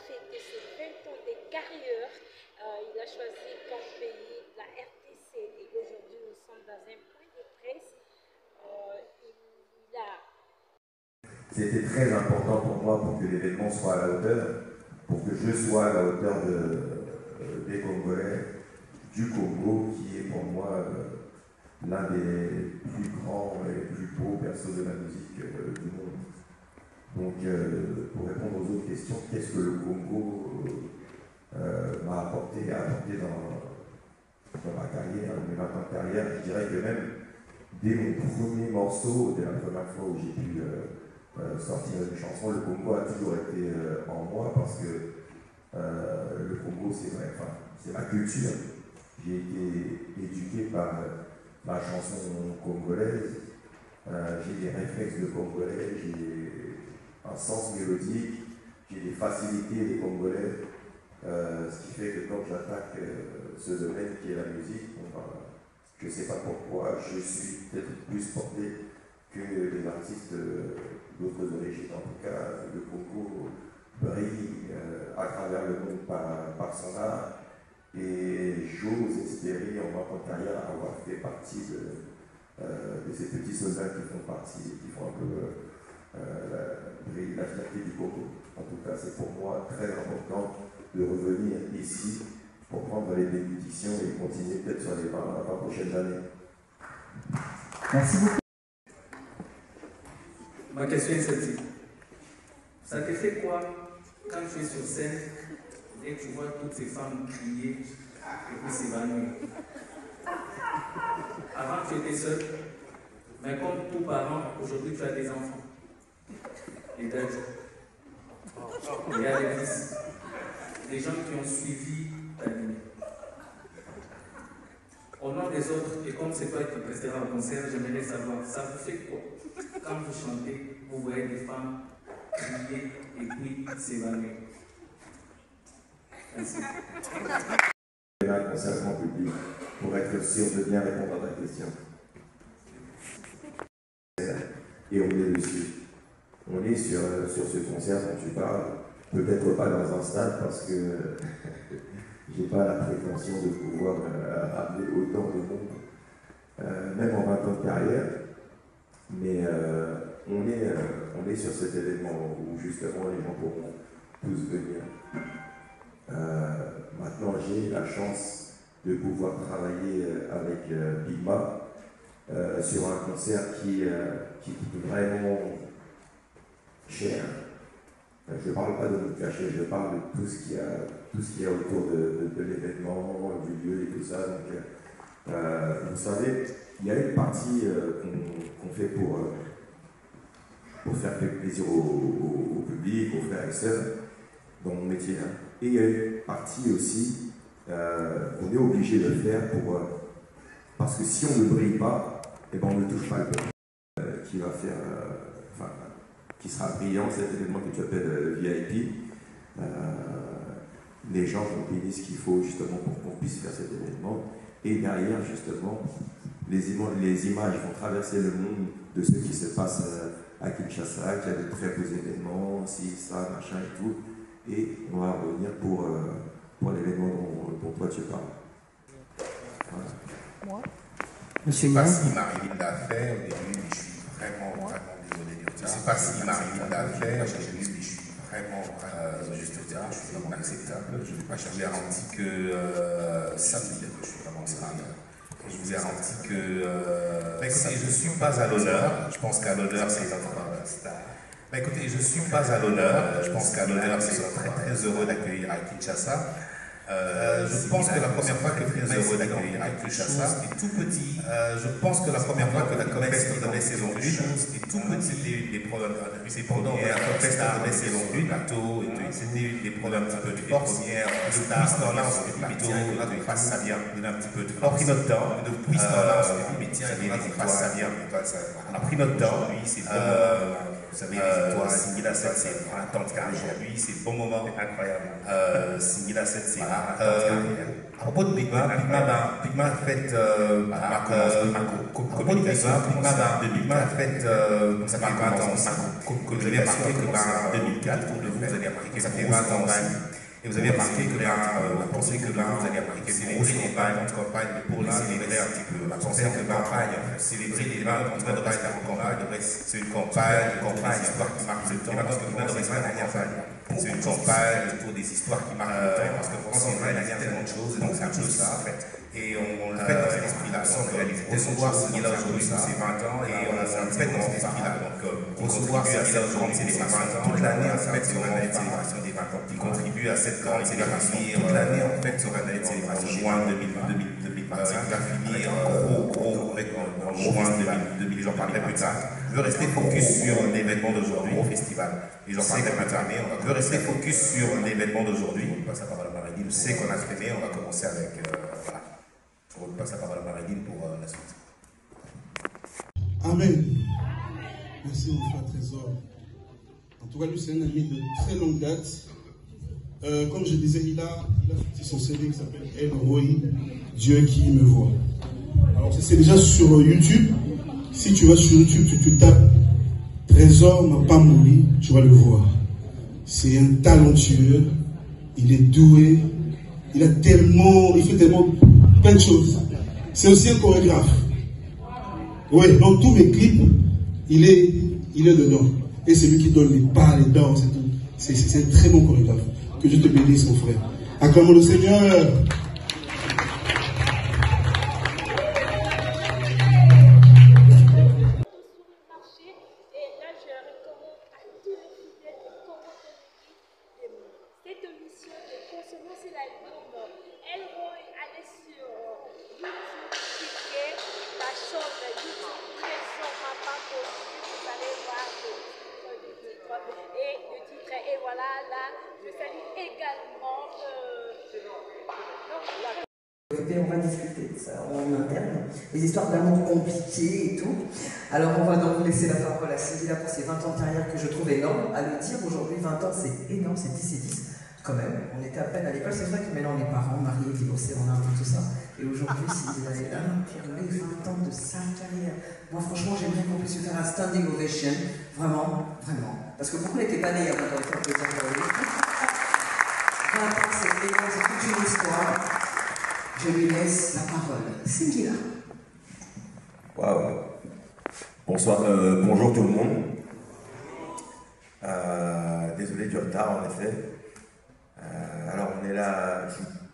fêté ses 20 ans de carrière. Il a choisi comme pays la RDC et aujourd'hui nous sommes dans un point de presse. Il a C'était très important pour moi pour que l'événement soit à la hauteur, pour que je sois à la hauteur des Congolais, du Congo, qui est pour moi l'un des plus grands et les plus beaux persos de la musique du monde. Donc, pour répondre aux autres questions, qu'est-ce que le Congo m'a apporté dans ma carrière, mes 20 ans de carrière, je dirais que même dès mon premier morceau, dès la première fois où j'ai pu sortir une chanson, le Congo a toujours été en moi parce que le Congo, c'est vrai, enfin, c'est ma culture. J'ai été éduqué par la chanson congolaise, j'ai des réflexes de Congolais, j'ai un sens mélodique, j'ai des facilités des Congolais, ce qui fait que quand j'attaque ce domaine qui est la musique, bon, ben, je ne sais pas pourquoi, je suis peut-être plus porté que les artistes d'autres origines. En tout cas, le Congo brille à travers le monde par son art et j'ose espérer en ma carrière avoir fait partie de ces petits soldats qui font un peu briller la fierté du Congo. En tout cas, c'est pour moi très important de revenir ici pour prendre les bénédictions et continuer peut-être sur les 20 prochaines années. Merci beaucoup. Ma question est celle-ci. Ça te fait quoi quand tu es sur scène et tu vois toutes ces femmes crier et puis s'évanouir? Avant, tu étais seul, mais comme tout parent, aujourd'hui tu as des enfants. Et d'être. Il y a l'église. Des gens qui ont suivi ta ligne. Au nom des autres, et comme c'est toi qui prêteras au concert, j'aimerais savoir, ça vous fait quoi? Quand vous chantez, vous voyez des femmes crier et puis s'évanouir. Merci. Un concert grand public pour être sûr de bien répondre à ta question. Et on est dessus. On est sur ce concert dont tu parles, peut-être pas dans un stade parce que j'ai pas la prétention de pouvoir ramener autant de monde, même en 20 ans de carrière. Mais on est sur cet événement où justement les gens pourront tous venir. Maintenant, j'ai la chance de pouvoir travailler avec Bigma sur un concert qui coûte vraiment cher. Je ne parle pas de notre cachet, je parle de tout ce qu'il y a autour de l'événement, du lieu et tout ça. Donc, vous savez, il y a une partie qu'on fait pour faire plaisir au public, aux frères et sœurs, dans mon métier. Hein. Et il y a une partie aussi qu'on est obligé de faire parce que si on ne brille pas, eh ben on ne touche pas le peuple qui va faire, qui sera brillant, cet événement que tu appelles VIP. Les gens vont payer ce qu'il faut justement pour qu'on puisse faire cet événement. Et derrière, justement, les images vont traverser le monde de ce qui se passe à Kinshasa, qui a de très beaux événements, si, ça, machin et tout. Et on va revenir pour l'événement dont toi tu parles. Voilà. Moi Je ne sais pas si Marie-Lynn l'a fait au début, mais je suis vraiment désolé de dire. Je ne sais pas si Marie-Lynn l'a fait au début, mais je suis vraiment juste de dire, je suis vraiment acceptable. Je vous garantis que samedi, je suis vraiment stable. Je vous garantis que écoutez, je ne suis pas à l'honneur. Je pense qu'à l'honneur, c'est notre star. Écoutez, je ne suis pas à l'honneur. Je pense qu'à l'honneur, c'est très très heureux d'accueillir à Kinshasa. Je pense que la première fois que Fritz heureux d'accueillir à Kinshasa est tout petit. Je pense que la première fois que la Copesta donnait saison 1 est tout petit. Des problèmes c'est pendant la Copesta donnait saison 1 c'était des problèmes un petit peu de force. Depuis ce temps-là, on s'est dit, mais tiens, il fasse ça bien. Il a un petit peu de force. On a pris notre temps. Depuis ce temps-là, on s'est dit, mais tiens, il fasse ça bien. On a pris notre temps. Lui, c'est bon. Vous savez, les étoiles, Singila 7, c'est un temps de carrière. Lui, c'est bon moment. Incroyable. Singila 7, c'est À propos de Pigma, Pigma a fait communication Pigma a fait ça fait 20 ans aussi. Vous avez remarqué que en 2004, autour de vous, vous avez remarqué que ça fait 20 ans aussi. Et vous avez remarqué que vous pensez que vous allez appliquer une grosse campagne pour les célébrer un petit peu. Vous pensez que célébrer les débats, en tout cas, c'est une campagne, histoire qui marque le temps, parce que vous n'aurez pas la campagne. C'est une campagne autour des histoires qui marquent le temps, parce que France en réalise tellement de choses, donc c'est un peu ça en fait. Et on le fait dans cet esprit-là, sans réaliser recevoir ce qu'il a aujourd'hui pour ses 20 ans, et on le fait dans cet esprit-là. Donc recevoir ce qu'il a aujourd'hui pour ses 20 ans, toute l'année en fait sur une célébration des 20 ans, qui contribue à cette grande célébration. Toute l'année en fait sur une célébration juin 2025, qui va finir gros en juin 2000, j'en parlerai plus tard. Je veux rester focus sur l'événement d'aujourd'hui, au festival. Et j'en parlerai plus tard, mais on veut rester focus sur l'événement d'aujourd'hui. On passe la parole à Marie-Dine. Je sais qu'on a traîné, on va commencer avec. Voilà. On passe la parole à Marie-Dine pour la suite. Amen. Merci mon frère Trésor. En tout cas, lui, c'est un ami de très longue date. Comme je disais, il a sorti son CD qui s'appelle El Roi, Dieu qui me voit. Alors, c'est déjà sur YouTube. Si tu vas sur YouTube, tu tapes Trésor n'a pas mouru, tu vas le voir. C'est un talentueux, il est doué, il fait tellement plein de choses. C'est aussi un chorégraphe. Oui, dans tous mes clips, il est dedans. Et c'est lui qui donne les pas, les danses et tout. C'est un très bon chorégraphe. Que Dieu te bénisse, mon frère. Acclamons le Seigneur. Et voilà, là, je salue également. On va discuter de ça en interne, les histoires d'amour compliquées et tout. Alors on va donc laisser la parole à Sylvia pour ses 20 ans de carrière que je trouve énorme. À le dire aujourd'hui, 20 ans c'est énorme, c'est 10 et 10 quand même. On était à peine à l'école, c'est vrai que maintenant les parents, mariés, divorcés, on a un peu tout ça. Et aujourd'hui, Sylvia est là pour les 20 ans de sa carrière. Moi franchement, j'aimerais qu'on puisse faire un standing ovation. Vraiment, vraiment. Parce que beaucoup n'étaient pas nés avant de faire plaisir pour lui. 20 ans, c'est énorme, c'est toute une histoire. Je lui laisse la parole. Sylvia. Waouh. Bonsoir, bonjour tout le monde. Désolé du retard en effet. Alors on est là.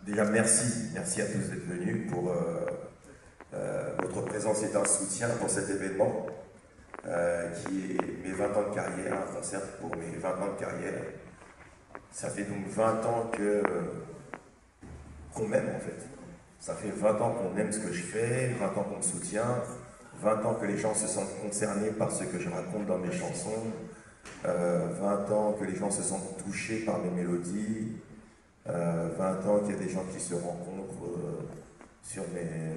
Déjà merci à tous d'être venus pour votre présence est un soutien pour cet événement qui est mes 20 ans de carrière, un concert pour mes 20 ans de carrière. Ça fait donc 20 ans qu'on m'aime en fait. Ça fait 20 ans qu'on aime ce que je fais, 20 ans qu'on me soutient, 20 ans que les gens se sentent concernés par ce que je raconte dans mes chansons, 20 ans que les gens se sentent touchés par mes mélodies, 20 ans qu'il y a des gens qui se rencontrent sur mes